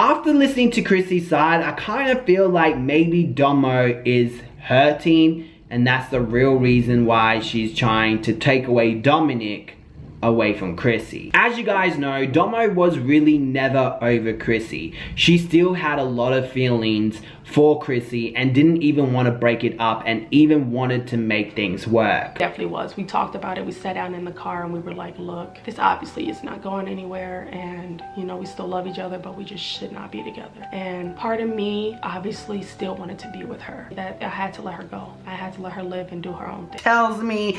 After listening to Crissy's side, I kind of feel like maybe Domo is hurting, and that's the real reason why she's trying to take away Domonic away from Crissy. As you guys know, Domo was really never over Crissy. She still had a lot of feelings for Crissy and didn't even want to break it up and even wanted to make things work. Definitely was. We talked about it. We sat down in the car and we were like, look, this obviously is not going anywhere, and you know, we still love each other, but we just should not be together. And part of me obviously still wanted to be with her. That I had to let her go. I had to let her live and do her own thing. Tells me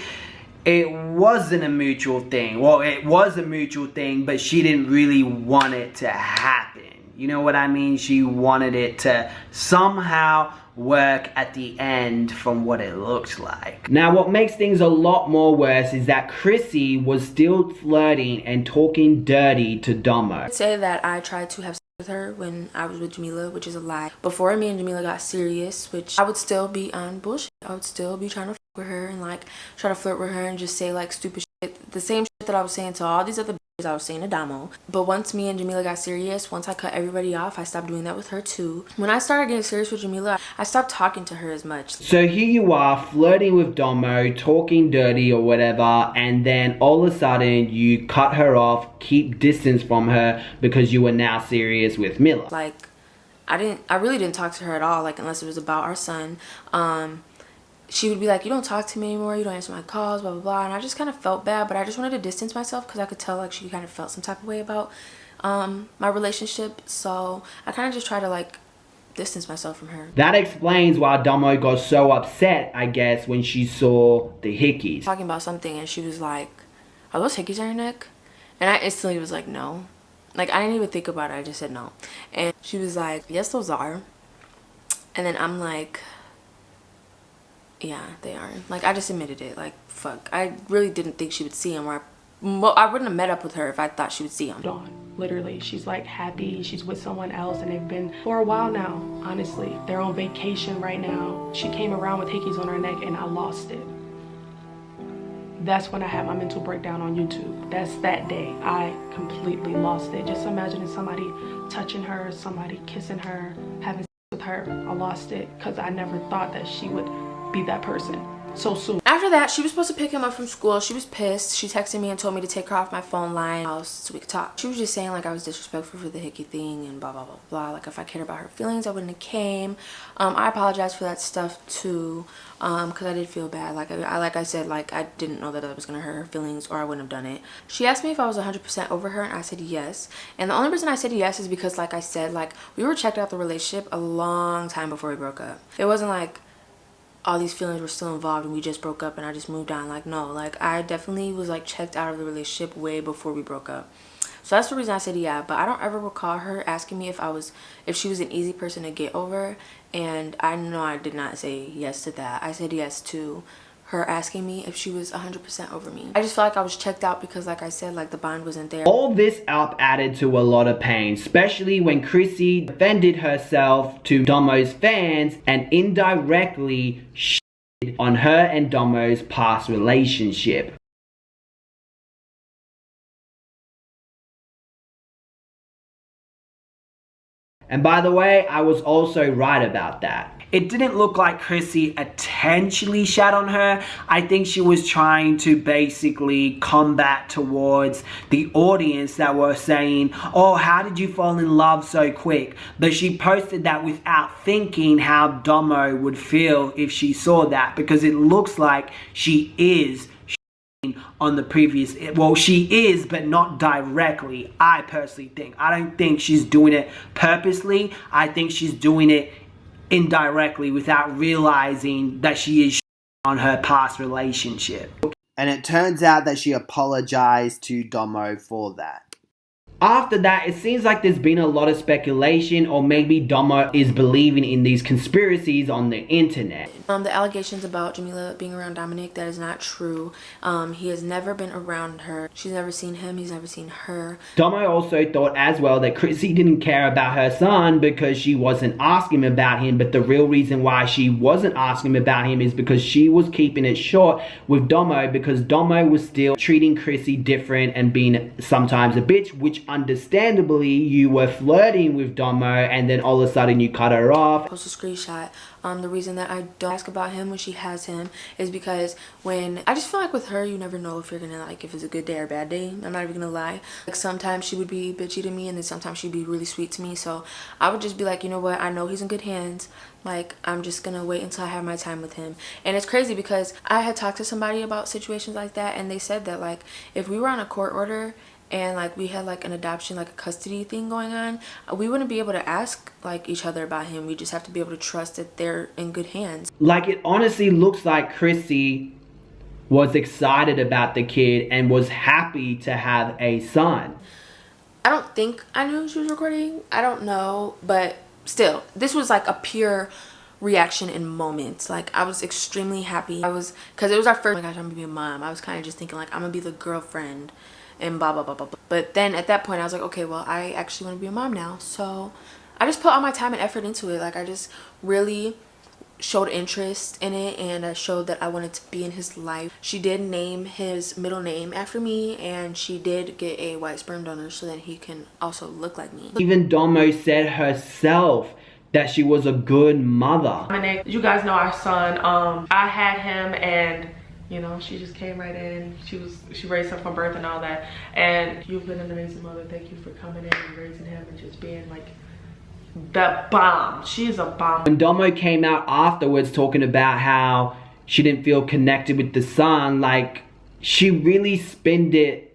it wasn't a mutual thing. Well, it was a mutual thing, but she didn't really want it to happen. You know what I mean? She wanted it to somehow work at the end from what it looked like. Now, what makes things a lot more worse is that Crissy was still flirting and talking dirty to Domo. I'd say that I tried to have sex with her when I was with Jamila, which is a lie. Before me and Jamila got serious, which I would still be on bullshit. I would still be trying to with her and like try to flirt with her and just say like stupid shit, the same shit that I was saying to all these other bitches I was saying to Domo. But once me and Jamila got serious, once I cut everybody off, I stopped doing that with her too. When I started getting serious with Jamila, I stopped talking to her as much. So here you are flirting with Domo, talking dirty or whatever, and then all of a sudden you cut her off, keep distance from her because you were now serious with Mila. Like I really didn't talk to her at all, like unless it was about our son. She would be like, you don't talk to me anymore, you don't answer my calls, blah, blah, blah. And I just kind of felt bad, but I just wanted to distance myself because I could tell like she kind of felt some type of way about my relationship. So I kind of just tried to like distance myself from her. That explains why Domo got so upset, I guess, when she saw the Hickeys. Talking about something and she was like, are those Hickeys on your neck? And I instantly was like, no. Like I didn't even think about it, I just said no. And she was like, yes, those are. And then I'm like, yeah, they are. Like I just admitted it. Like fuck, I really didn't think she would see him, or I wouldn't have met up with her if I thought she would see him. Dawn, literally, she's like happy, she's with someone else, and they've been for a while now. Honestly, they're on vacation right now. She came around with Hickeys on her neck and I lost it. That's when I had my mental breakdown on YouTube. That's that day I completely lost it. Just imagining somebody touching her, somebody kissing her, having sex with her. I lost it because I never thought that she would be that person so soon. After that, she was supposed to pick him up from school. She was pissed. She texted me and told me to take her off my phone line so we could talk. She was just saying like I was disrespectful for the Hickey thing and blah blah blah blah. Like if I cared about her feelings, I wouldn't have came. I apologize for that stuff too, because I did feel bad. Like I said, like I didn't know that I was gonna hurt her feelings or I wouldn't have done it. She asked me if I was 100% over her and I said yes. And the only reason I said yes is because like I said, like we were checked out the relationship a long time before we broke up. It wasn't like all these feelings were still involved and we just broke up and I just moved on. Like no, like I definitely was like checked out of the relationship way before we broke up. So that's the reason I said yeah. But I don't ever recall her asking me if she was an easy person to get over, and I know I did not say yes to that. I said yes to her asking me if she was 100% over me. I just felt like I was checked out because like I said, like the bond wasn't there. All this up added to a lot of pain, especially when Crissy defended herself to Domo's fans and indirectly shit on her and Domo's past relationship. And by the way, I was also right about that. It didn't look like Crissy intentionally shat on her. I think she was trying to basically combat towards the audience that were saying, oh, how did you fall in love so quick? But she posted that without thinking how Domo would feel if she saw that, because it looks like she is on the previous, well, she is, but not directly. I personally think, I don't think she's doing it purposely. I think she's doing it indirectly without realizing that she is on her past relationship. And it turns out that she apologized to Domo for that. After that, it seems like there's been a lot of speculation, or maybe Domo is believing in these conspiracies on the internet. The allegations about Jamila being around Domonic, that is not true. He has never been around her. She's never seen him. He's never seen her. Domo also thought as well that Crissy didn't care about her son because she wasn't asking him about him, but the real reason why she wasn't asking him about him is because she was keeping it short with Domo, because Domo was still treating Crissy different and being sometimes a bitch, which understandably, you were flirting with Domo and then all of a sudden you cut her off. Post a screenshot. The reason that I don't ask about him when she has him is because I just feel like with her, you never know if you're gonna, like, if it's a good day or a bad day. I'm not even gonna lie. Like, sometimes she would be bitchy to me and then sometimes she'd be really sweet to me. So I would just be like, you know what, I know he's in good hands. Like, I'm just gonna wait until I have my time with him. And it's crazy because I had talked to somebody about situations like that, and they said that, like, if we were on a court order and, like, we had, like, an adoption, like a custody thing going on, we wouldn't be able to ask, like, each other about him. We just have to be able to trust that they're in good hands. Like, it honestly looks like Crissy was excited about the kid and was happy to have a son. I don't think I knew she was recording. I don't know, but still, this was like a pure reaction in moments. Like, I was extremely happy. Because it was our first, oh my gosh, I'm gonna be a mom. I was kind of just thinking, like, I'm gonna be the girlfriend and blah blah blah blah blah. But then at that point I was like, okay, well, I actually want to be a mom now. So I just put all my time and effort into it. Like, I just really showed interest in it, and I showed that I wanted to be in his life. She did name his middle name after me, and she did get a white sperm donor so that he can also look like me. Even Domo said herself that she was a good mother. Domonic, you guys know our son. I had him, and you know, she just came right in. She raised him from birth and all that. And you've been an amazing mother. Thank you for coming in and raising him and just being like the bomb. She's a bomb. When Domo came out afterwards talking about how she didn't feel connected with the son, like, she really spinned it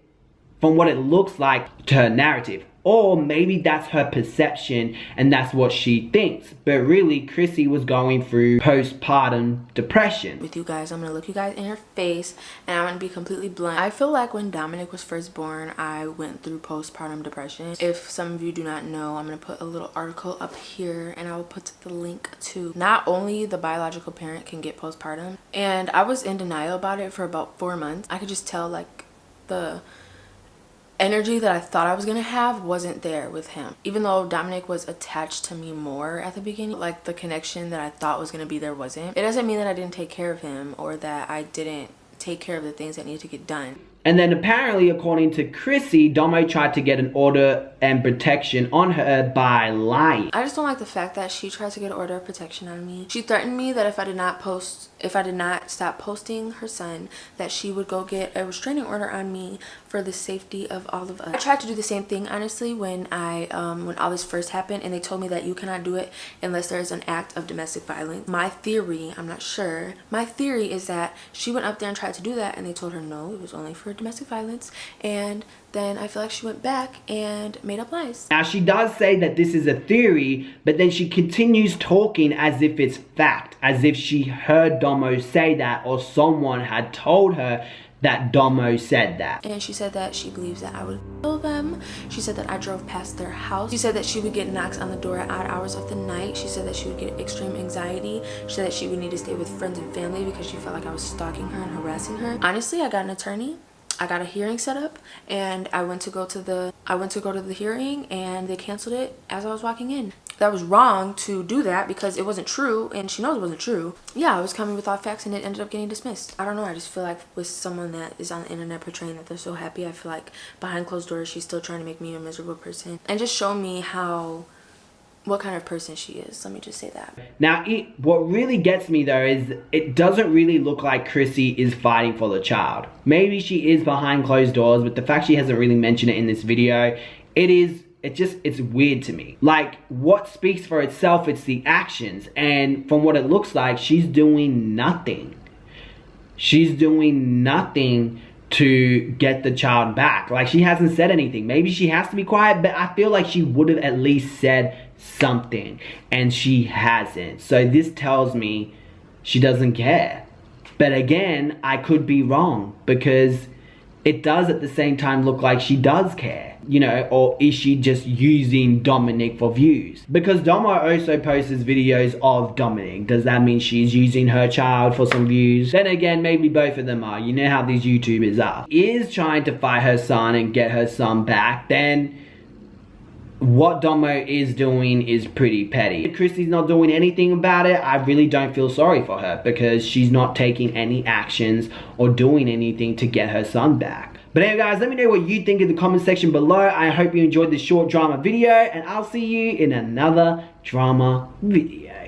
from what it looks like to her narrative. Or maybe that's her perception and that's what she thinks. But really, Crissy was going through postpartum depression. With you guys, I'm gonna look you guys in your face and I'm gonna be completely blunt. I feel like when Domonic was first born, I went through postpartum depression. If some of you do not know, I'm gonna put a little article up here and I will put the link to not only the biological parent can get postpartum. And I was in denial about it for about 4 months. I could just tell, like, the energy that I thought I was gonna have wasn't there with him. Even though Domonic was attached to me more at the beginning, like, the connection that I thought was gonna be there wasn't. It doesn't mean that I didn't take care of him or that I didn't take care of the things that needed to get done. And then apparently, according to Crissy, Domo tried to get an order and protection on her by lying. I just don't like the fact that she tried to get an order of protection on me. She threatened me that if I did not stop posting her son, that she would go get a restraining order on me for the safety of all of us. I tried to do the same thing, honestly, when all this first happened, and they told me that you cannot do it unless there is an act of domestic violence. My theory, I'm not sure, my theory is that she went up there and tried to do that, and they told her no, it was only for domestic violence. And then I feel like she went back and made up lies. Now, she does say that this is a theory, but then she continues talking as if it's fact, as if she heard Domo say that or someone had told her that Domo said that. And she said that she believes that I would kill them. She said that I drove past their house. She said that she would get knocks on the door at odd hours of the night. She said that she would get extreme anxiety. She said that she would need to stay with friends and family because she felt like I was stalking her and harassing her. Honestly, I got an attorney. I got a hearing set up, and I went to go to the hearing, and they canceled it as I was walking in. That was wrong to do that because it wasn't true, and she knows it wasn't true. Yeah, I was coming with all facts, and it ended up getting dismissed. I don't know, I just feel like with someone that is on the internet portraying that they're so happy, I feel like behind closed doors she's still trying to make me a miserable person and just show me what kind of person she is. Let me just say that. Now, what really gets me though is it doesn't really look like Crissy is fighting for the child. Maybe she is behind closed doors, but the fact she hasn't really mentioned it in this video, it's weird to me. Like, what speaks for itself, it's the actions. And from what it looks like, she's doing nothing. She's doing nothing to get the child back. Like, she hasn't said anything. Maybe she has to be quiet, but I feel like she would have at least said something, and she hasn't. So this tells me she doesn't care. But again, I could be wrong, because it does at the same time look like she does care, you know. Or is she just using Domonic for views? Because Domo also posts videos of Domonic. Does that mean she's using her child for some views? Then again, maybe both of them are. You know how these YouTubers are. Is trying to fight her son and get her son back, then what Domo is doing is pretty petty. If Crissy's not doing anything about it, I really don't feel sorry for her, because she's not taking any actions or doing anything to get her son back. But anyway guys, let me know what you think in the comment section below. I hope you enjoyed this short drama video, and I'll see you in another drama video.